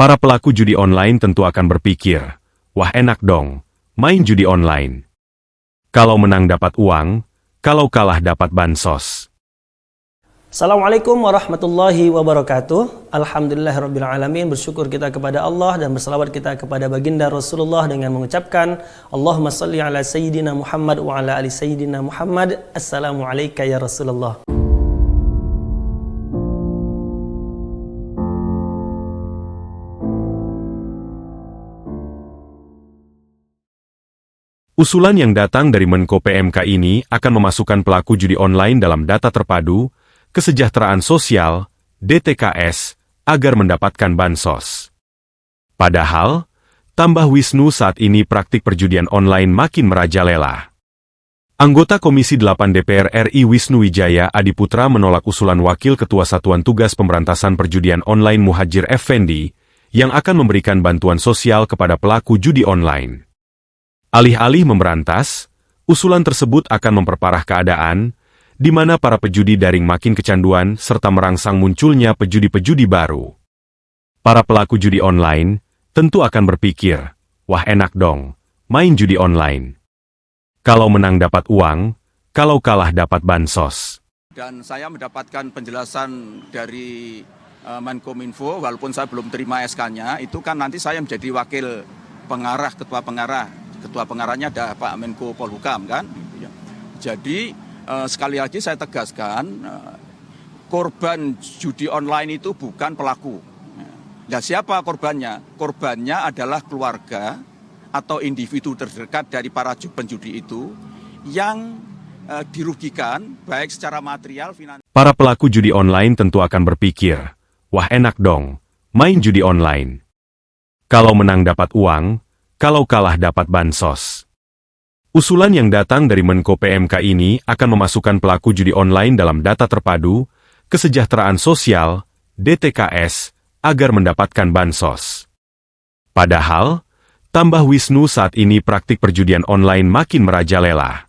Para pelaku judi online tentu akan berpikir, wah enak dong, main judi online. Kalau menang dapat uang, kalau kalah dapat bansos. Assalamualaikum warahmatullahi wabarakatuh. Alhamdulillahirrabbilalamin. Bersyukur kita kepada Allah dan berselawat kita kepada baginda Rasulullah dengan mengucapkan Allahumma salli ala Sayyidina Muhammad wa ala ali Sayyidina Muhammad. Assalamualaikum ya Rasulullah. Usulan yang datang dari Menko PMK ini akan memasukkan pelaku judi online dalam data terpadu Kesejahteraan Sosial, DTKS, agar mendapatkan bansos. Padahal, tambah Wisnu saat ini praktik perjudian online makin merajalela. Anggota Komisi 8 DPR RI Wisnu Wijaya Adiputra menolak usulan Wakil Ketua Satuan Tugas Pemberantasan Perjudian Online Muhadjir Effendi, yang akan memberikan bantuan sosial kepada pelaku judi online. Alih-alih memberantas, usulan tersebut akan memperparah keadaan, di mana para pejudi daring makin kecanduan serta merangsang munculnya pejudi-pejudi baru. Para pelaku judi online tentu akan berpikir, wah enak dong, main judi online. Kalau menang dapat uang, kalau kalah dapat bansos. Dan saya mendapatkan penjelasan dari Menkominfo, walaupun saya belum terima SK-nya, itu kan nanti saya menjadi wakil pengarah, ketua pengarahnya ada Pak Menko Polhukam kan. Jadi sekali lagi saya tegaskan, korban judi online itu bukan pelaku. Nah, siapa korbannya? Korbannya adalah keluarga atau individu terdekat dari para penjudi itu yang dirugikan baik secara material, finansial. Para pelaku judi online tentu akan berpikir, wah enak dong, main judi online. Kalau menang dapat uang, kalau kalah dapat bansos. Usulan yang datang dari Menko PMK ini akan memasukkan pelaku judi online dalam data terpadu Kesejahteraan Sosial, DTKS, agar mendapatkan bansos. Padahal, tambah Wisnu saat ini praktik perjudian online makin merajalela.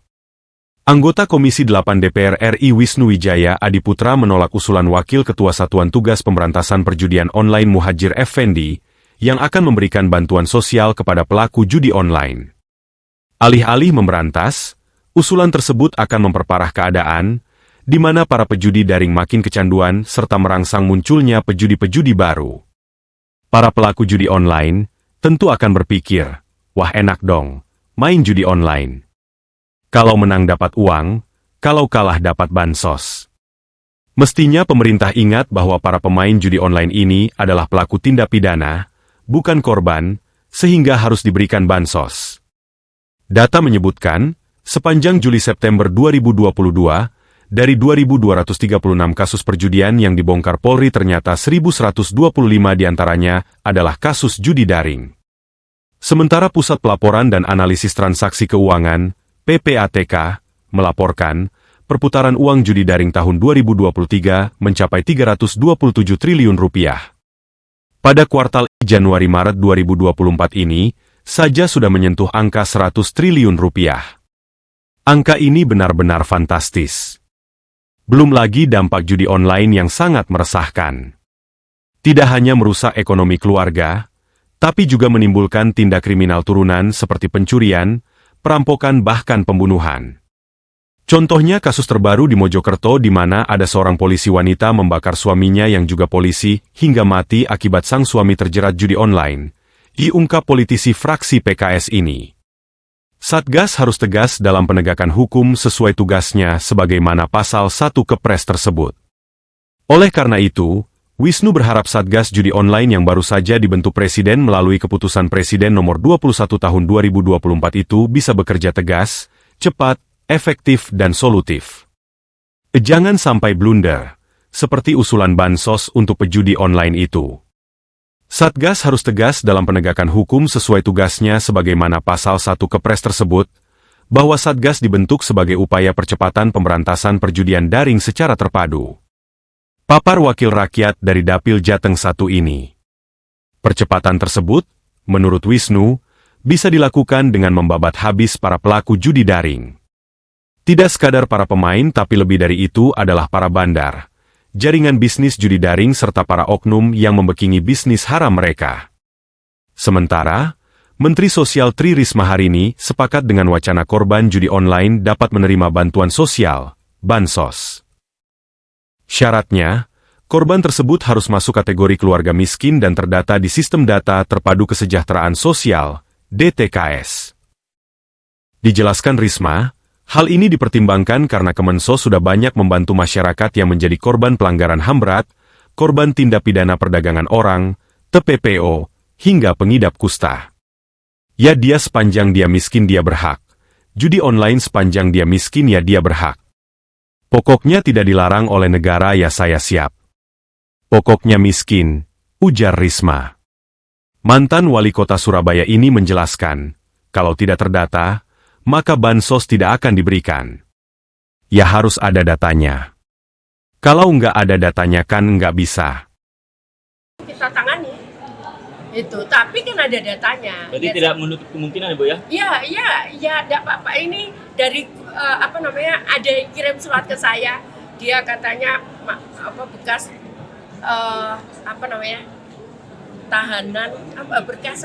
Anggota Komisi 8 DPR RI Wisnu Wijaya Adiputra menolak usulan Wakil Ketua Satuan Tugas Pemberantasan Perjudian Online Muhadjir Effendi, yang akan memberikan bantuan sosial kepada pelaku judi online. Alih-alih memberantas, usulan tersebut akan memperparah keadaan, di mana para pejudi daring makin kecanduan serta merangsang munculnya pejudi-pejudi baru. Para pelaku judi online tentu akan berpikir, wah enak dong, main judi online. Kalau menang dapat uang, kalau kalah dapat bansos. Mestinya pemerintah ingat bahwa para pemain judi online ini adalah pelaku tindak pidana, bukan korban, sehingga harus diberikan bansos. Data menyebutkan, sepanjang Juli-September 2022, dari 2.236 kasus perjudian yang dibongkar Polri ternyata 1.125 diantaranya adalah kasus judi daring. Sementara Pusat Pelaporan dan Analisis Transaksi Keuangan, PPATK, melaporkan, perputaran uang judi daring tahun 2023 mencapai 327 triliun rupiah. Pada kuartal Januari-Maret 2024 ini, saja sudah menyentuh angka 100 triliun rupiah. Angka ini benar-benar fantastis. Belum lagi dampak judi online yang sangat meresahkan. Tidak hanya merusak ekonomi keluarga, tapi juga menimbulkan tindak kriminal turunan seperti pencurian, perampokan bahkan pembunuhan. Contohnya kasus terbaru di Mojokerto di mana ada seorang polisi wanita membakar suaminya yang juga polisi hingga mati akibat sang suami terjerat judi online. Diungkap politisi fraksi PKS ini. Satgas harus tegas dalam penegakan hukum sesuai tugasnya sebagaimana pasal 1 Kepres tersebut. Oleh karena itu, Wisnu berharap Satgas judi online yang baru saja dibentuk Presiden melalui keputusan Presiden nomor 21 tahun 2024 itu bisa bekerja tegas, cepat, efektif dan solutif. Jangan sampai blunder, seperti usulan bansos untuk pejudi online itu. Satgas harus tegas dalam penegakan hukum sesuai tugasnya sebagaimana pasal 1 Kepres tersebut, bahwa Satgas dibentuk sebagai upaya percepatan pemberantasan perjudian daring secara terpadu. Papar Wakil Rakyat dari Dapil Jateng 1 ini. Percepatan tersebut, menurut Wisnu, bisa dilakukan dengan membabat habis para pelaku judi daring. Tidak sekadar para pemain tapi lebih dari itu adalah para bandar, jaringan bisnis judi daring serta para oknum yang membekingi bisnis haram mereka. Sementara, Menteri Sosial Tri Risma hari ini sepakat dengan wacana korban judi online dapat menerima bantuan sosial, bansos. Syaratnya, korban tersebut harus masuk kategori keluarga miskin dan terdata di Sistem Data Terpadu Kesejahteraan Sosial, DTKS. Dijelaskan Risma, hal ini dipertimbangkan karena Kemensos sudah banyak membantu masyarakat yang menjadi korban pelanggaran HAM berat, korban tindak pidana perdagangan orang, TPPO, hingga pengidap kusta. Ya dia sepanjang dia miskin dia berhak. Judi online sepanjang dia miskin ya dia berhak. Pokoknya tidak dilarang oleh negara ya saya siap. Pokoknya miskin, ujar Risma. Mantan wali kota Surabaya ini menjelaskan, kalau tidak terdata, maka bansos tidak akan diberikan. Ya harus ada datanya. Kalau nggak ada datanya kan nggak bisa. Kita tangani itu, tapi kan ada datanya. Berarti ya, tidak menutup kemungkinan, Bu ya? Iya, enggak apa-apa. Ini dari ada yang kirim surat ke saya. Dia katanya bekas tahanan berkas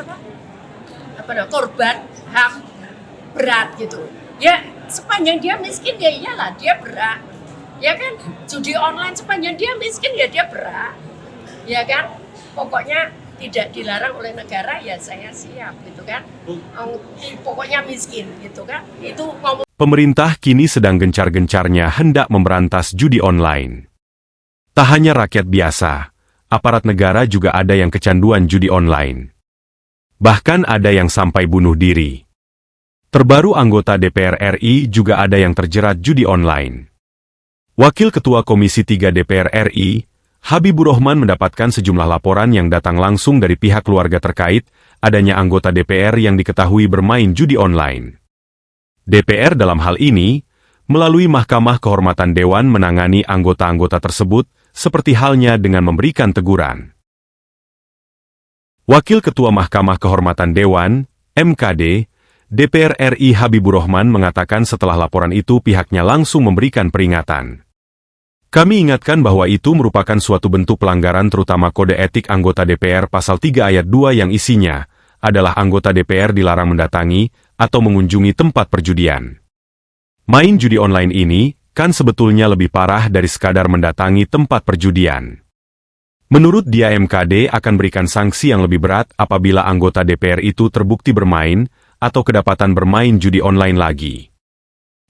korban HAM berat gitu. Ya sepanjang dia miskin ya iyalah dia berat. Ya kan, judi online sepanjang dia miskin ya dia berat. Ya kan, pokoknya tidak dilarang oleh negara ya saya siap gitu kan. Pokoknya miskin gitu kan. Itu ngomong. Pemerintah kini sedang gencar-gencarnya hendak memberantas judi online. Tak hanya rakyat biasa, aparat negara juga ada yang kecanduan judi online. Bahkan ada yang sampai bunuh diri. Terbaru anggota DPR RI juga ada yang terjerat judi online. Wakil Ketua Komisi 3 DPR RI, Habibur Rahman mendapatkan sejumlah laporan yang datang langsung dari pihak keluarga terkait adanya anggota DPR yang diketahui bermain judi online. DPR dalam hal ini, melalui Mahkamah Kehormatan Dewan menangani anggota-anggota tersebut seperti halnya dengan memberikan teguran. Wakil Ketua Mahkamah Kehormatan Dewan, MKD, DPR RI Habibur Rahman mengatakan setelah laporan itu pihaknya langsung memberikan peringatan. Kami ingatkan bahwa itu merupakan suatu bentuk pelanggaran terutama kode etik anggota DPR pasal 3 ayat 2 yang isinya adalah anggota DPR dilarang mendatangi atau mengunjungi tempat perjudian. Main judi online ini kan sebetulnya lebih parah dari sekadar mendatangi tempat perjudian. Menurut dia MKD akan berikan sanksi yang lebih berat apabila anggota DPR itu terbukti bermain atau kedapatan bermain judi online lagi.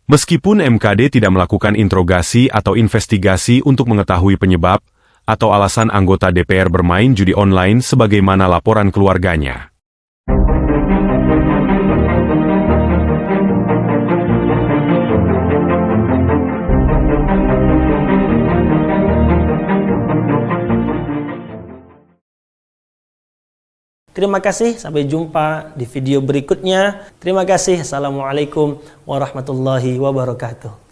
Meskipun MKD tidak melakukan interogasi atau investigasi untuk mengetahui penyebab atau alasan anggota DPR bermain judi online sebagaimana laporan keluarganya. Terima kasih, sampai jumpa di video berikutnya. Terima kasih. Assalamualaikum warahmatullahi wabarakatuh.